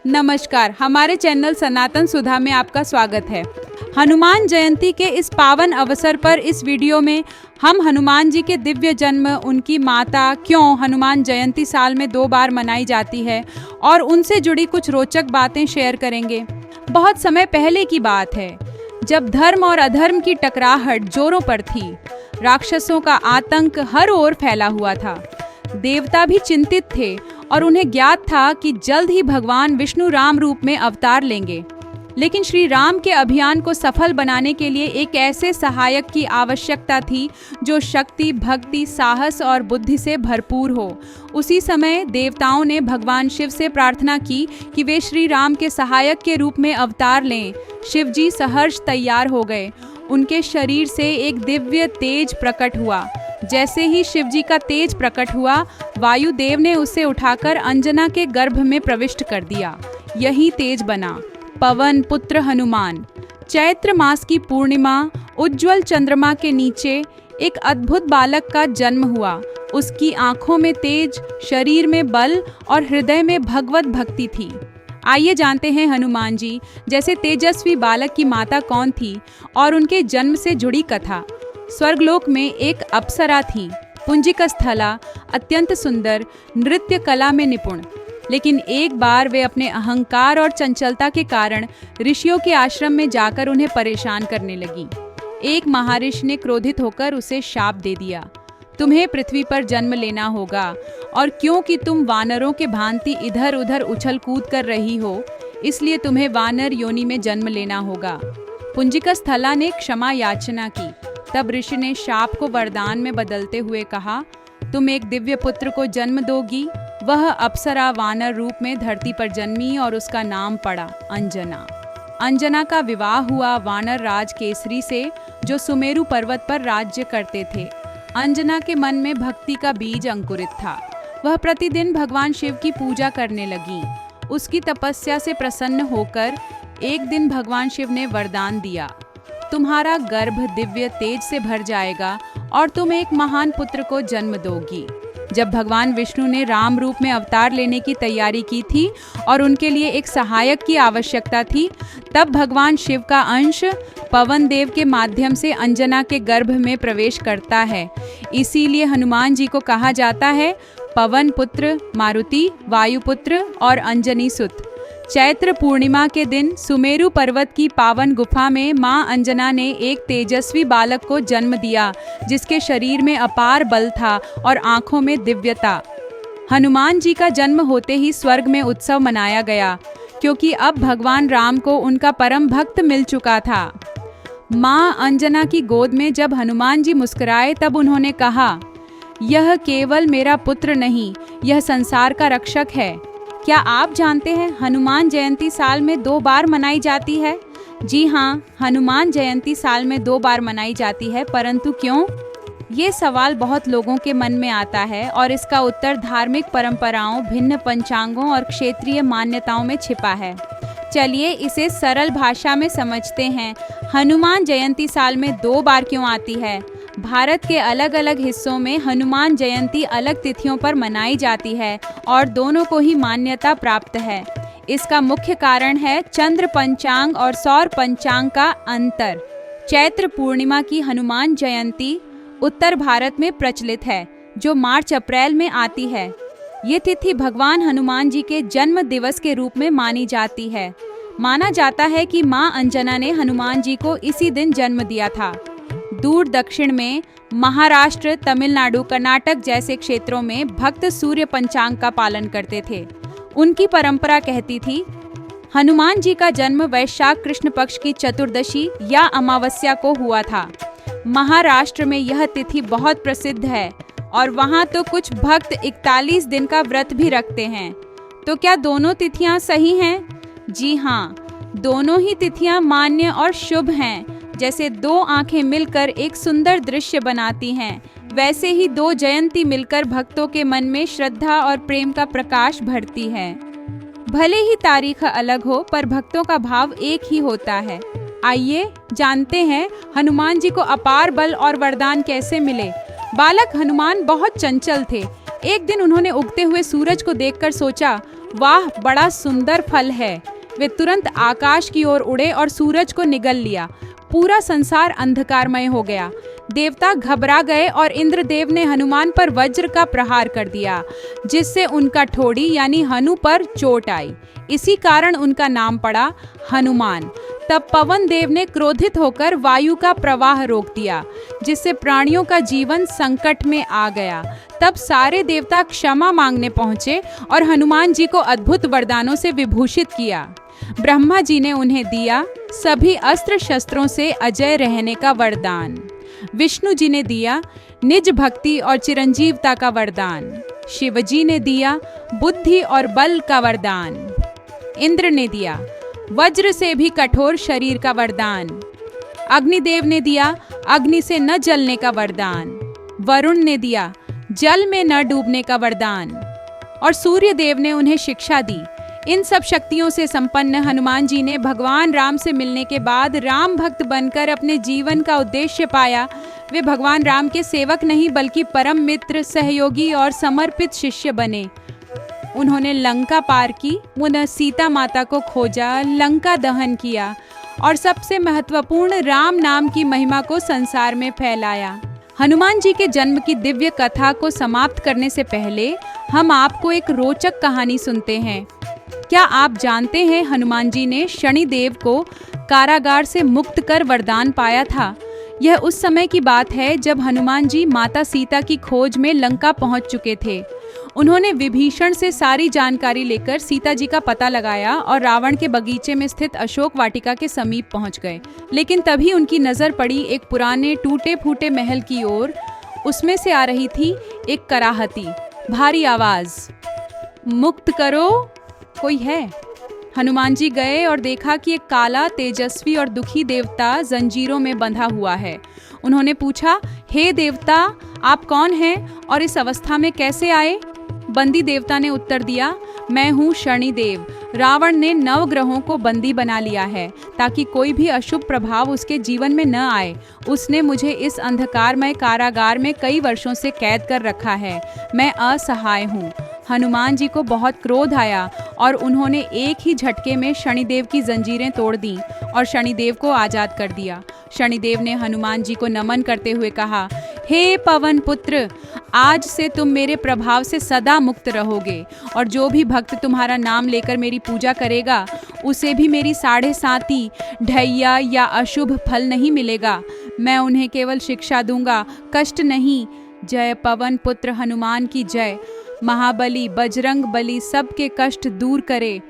नमस्कार, हमारे चैनल सनातन सुधा में आपका स्वागत है। हनुमान जयंती के इस पावन अवसर पर इस वीडियो में हम हनुमान जी के दिव्य जन्म, उनकी माता, क्यों हनुमान जयंती साल में 2 बार मनाई जाती है और उनसे जुड़ी कुछ रोचक बातें शेयर करेंगे। बहुत समय पहले की बात है, जब धर्म और अधर्म की टकराहट जोरों पर थी। राक्षसों का आतंक हर ओर फैला हुआ था। देवता भी चिंतित थे और उन्हें ज्ञात था कि जल्द ही भगवान विष्णु राम रूप में अवतार लेंगे। लेकिन श्री राम के अभियान को सफल बनाने के लिए एक ऐसे सहायक की आवश्यकता थी जो शक्ति, भक्ति, साहस और बुद्धि से भरपूर हो। उसी समय देवताओं ने भगवान शिव से प्रार्थना की कि वे श्री राम के सहायक के रूप में अवतार लें। शिव जी सहर्ष तैयार हो गए। उनके शरीर से एक दिव्य तेज प्रकट हुआ। जैसे ही शिव जी का तेज प्रकट हुआ, वायुदेव ने उसे उठाकर अंजना के गर्भ में प्रविष्ट कर दिया। यही तेज बना पवन पुत्र हनुमान। चैत्र मास की पूर्णिमा, उज्ज्वल चंद्रमा के नीचे एक अद्भुत बालक का जन्म हुआ। उसकी आंखों में तेज, शरीर में बल और हृदय में भगवत भक्ति थी। आइए जानते हैं हनुमान जी जैसे तेजस्वी बालक की माता कौन थी और उनके जन्म से जुड़ी कथा। स्वर्गलोक में एक अप्सरा थी, पुंजिकस्थला, अत्यंत सुंदर, नृत्य कला में निपुण। लेकिन एक बार वे अपने अहंकार और चंचलता के कारण ऋषियों के आश्रम में जाकर उन्हें परेशान करने लगी। एक महर्षि ने क्रोधित होकर उसे शाप दे दिया, तुम्हें पृथ्वी पर जन्म लेना होगा, और क्योंकि तुम वानरों के भांति इधर उधर उछल कूद कर रही हो, इसलिए तुम्हें वानर योनि में जन्म लेना होगा। पुंजिकस्थला ने क्षमा याचना की। तब ऋषि ने शाप को वरदान में बदलते हुए कहा, तुम एक दिव्य पुत्र को जन्म दोगी। वह अप्सरा वानर रूप में धरती पर जन्मी और उसका नाम पड़ा अंजना। अंजना का विवाह हुआ वानर राज केसरी से, जो सुमेरु पर्वत पर राज्य करते थे। अंजना के मन में भक्ति का बीज अंकुरित था। वह प्रतिदिन भगवान शिव की पूजा करने लगी। उसकी तपस्या से प्रसन्न होकर एक दिन भगवान शिव ने वरदान दिया, तुम्हारा गर्भ दिव्य तेज से भर जाएगा और तुम एक महान पुत्र को जन्म दोगी। जब भगवान विष्णु ने राम रूप में अवतार लेने की तैयारी की थी और उनके लिए एक सहायक की आवश्यकता थी, तब भगवान शिव का अंश पवन देव के माध्यम से अंजना के गर्भ में प्रवेश करता है। इसीलिए हनुमान जी को कहा जाता है पवन पुत्र मारुति, वायुपुत्र और अंजनी सुत। चैत्र पूर्णिमा के दिन सुमेरु पर्वत की पावन गुफा में मां अंजना ने एक तेजस्वी बालक को जन्म दिया, जिसके शरीर में अपार बल था और आंखों में दिव्यता। हनुमान जी का जन्म होते ही स्वर्ग में उत्सव मनाया गया, क्योंकि अब भगवान राम को उनका परम भक्त मिल चुका था। मां अंजना की गोद में जब हनुमान जी मुस्कुराए, तब उन्होंने कहा, यह केवल मेरा पुत्र नहीं, यह संसार का रक्षक है। क्या आप जानते हैं हनुमान जयंती साल में 2 बार मनाई जाती है? जी हाँ, हनुमान जयंती साल में 2 बार मनाई जाती है, परंतु क्यों? ये सवाल बहुत लोगों के मन में आता है और इसका उत्तर धार्मिक परंपराओं, भिन्न पंचांगों और क्षेत्रीय मान्यताओं में छिपा है। चलिए इसे सरल भाषा में समझते हैं। हनुमान जयंती साल में 2 बार क्यों आती है? भारत के अलग अलग हिस्सों में हनुमान जयंती अलग तिथियों पर मनाई जाती है और दोनों को ही मान्यता प्राप्त है। इसका मुख्य कारण है चंद्र पंचांग और सौर पंचांग का अंतर। चैत्र पूर्णिमा की हनुमान जयंती उत्तर भारत में प्रचलित है, जो मार्च अप्रैल में आती है। ये तिथि भगवान हनुमान जी के जन्म दिवस के रूप में मानी जाती है। माना जाता है कि मां अंजना ने हनुमान जी को इसी दिन जन्म दिया था। दूर दक्षिण में महाराष्ट्र, तमिलनाडु, कर्नाटक जैसे क्षेत्रों में भक्त सूर्य पंचांग का पालन करते थे। उनकी परंपरा कहती थी, हनुमान जी का जन्म वैशाख कृष्ण पक्ष की चतुर्दशी या अमावस्या को हुआ था। महाराष्ट्र में यह तिथि बहुत प्रसिद्ध है और वहाँ तो कुछ भक्त 41 दिन का व्रत भी रखते हैं। तो क्या दोनों तिथियाँ सही हैं? जी हाँ, दोनों ही तिथियाँ मान्य और शुभ हैं। जैसे 2 आंखें मिलकर एक सुंदर दृश्य बनाती हैं, वैसे ही 2 जयंती मिलकर भक्तों के मन में श्रद्धा और प्रेम का प्रकाश भरती है। भले ही तारीख अलग हो, पर भक्तों का भाव एक ही होता है। आइए जानते हैं हनुमान जी को अपार बल और वरदान कैसे मिले। बालक हनुमान बहुत चंचल थे। एक दिन उन्होंने उगते हुए सूरज को देखकर सोचा, वाह, बड़ा सुंदर फल है। वे तुरंत आकाश की ओर उड़े और सूरज को निगल लिया। पूरा संसार अंधकारमय हो गया। देवता घबरा गए और इंद्रदेव ने हनुमान पर वज्र का प्रहार कर दिया, जिससे उनका ठोड़ी यानी हनु पर चोट आई। इसी कारण उनका नाम पड़ा हनुमान। तब पवन देव ने क्रोधित होकर वायु का प्रवाह रोक दिया, जिससे प्राणियों का जीवन संकट में आ गया। तब सारे देवता क्षमा मांगने पहुंचे और हनुमान जी को अद्भुत वरदानों से विभूषित किया। ब्रह्मा जी ने उन्हें दिया सभी अस्त्र शस्त्रों से अजय रहने का वरदान। विष्णु जी ने दिया निज भक्ति और चिरंजीवता का वरदान। शिव जी ने दिया बुद्धि और बल का वरदान। इंद्र ने दिया वज्र से भी कठोर शरीर का वरदान। अग्निदेव ने दिया अग्नि से न जलने का वरदान। वरुण ने दिया जल में न डूबने का वरदान। और सूर्य देव ने उन्हें शिक्षा दी। इन सब शक्तियों से संपन्न हनुमान जी ने भगवान राम से मिलने के बाद राम भक्त बनकर अपने जीवन का उद्देश्य पाया। वे भगवान राम के सेवक नहीं बल्कि परम मित्र, सहयोगी और समर्पित शिष्य बने। उन्होंने लंका पार की, पुनः सीता माता को खोजा, लंका दहन किया और सबसे महत्वपूर्ण राम नाम की महिमा को संसार में फैलाया। हनुमान जी के जन्म की दिव्य कथा को समाप्त करने से पहले हम आपको एक रोचक कहानी सुनते हैं। क्या आप जानते हैं हनुमान जी ने शनिदेव को कारागार से मुक्त कर वरदान पाया था? यह उस समय की बात है जब हनुमान जी माता सीता की खोज में लंका पहुंच चुके थे। उन्होंने विभीषण से सारी जानकारी लेकर सीता जी का पता लगाया और रावण के बगीचे में स्थित अशोक वाटिका के समीप पहुंच गए। लेकिन तभी उनकी नजर पड़ी एक पुराने टूटे फूटे महल की ओर। उसमें से आ रही थी एक कराहती भारी आवाज, मुक्त करो, कोई है? हनुमान जी गए और देखा कि एक काला, तेजस्वी और दुखी देवता जंजीरों में बंधा हुआ है। उन्होंने पूछा, हे देवता, आप कौन हैं और इस अवस्था में कैसे आए? बंदी देवता ने उत्तर दिया, मैं हूँ शनिदेव। रावण ने 9 ग्रहों को बंदी बना लिया है ताकि कोई भी अशुभ प्रभाव उसके जीवन में न आए। उसने मुझे इस अंधकारमय कारागार में कई वर्षों से कैद कर रखा है। मैं असहाय हूँ। हनुमान जी को बहुत क्रोध आया और उन्होंने एक ही झटके में शनिदेव की जंजीरें तोड़ दी और शनिदेव को आज़ाद कर दिया। शनिदेव ने हनुमान जी को नमन करते हुए कहा, हे पवन पुत्र, आज से तुम मेरे प्रभाव से सदा मुक्त रहोगे और जो भी भक्त तुम्हारा नाम लेकर मेरी पूजा करेगा उसे भी मेरी 7.5 ढैया या अशुभ फल नहीं मिलेगा। मैं उन्हें केवल शिक्षा दूंगा, कष्ट नहीं। जय पवन पुत्र हनुमान की जय। महाबली बजरंग बली सबके कष्ट दूर करे।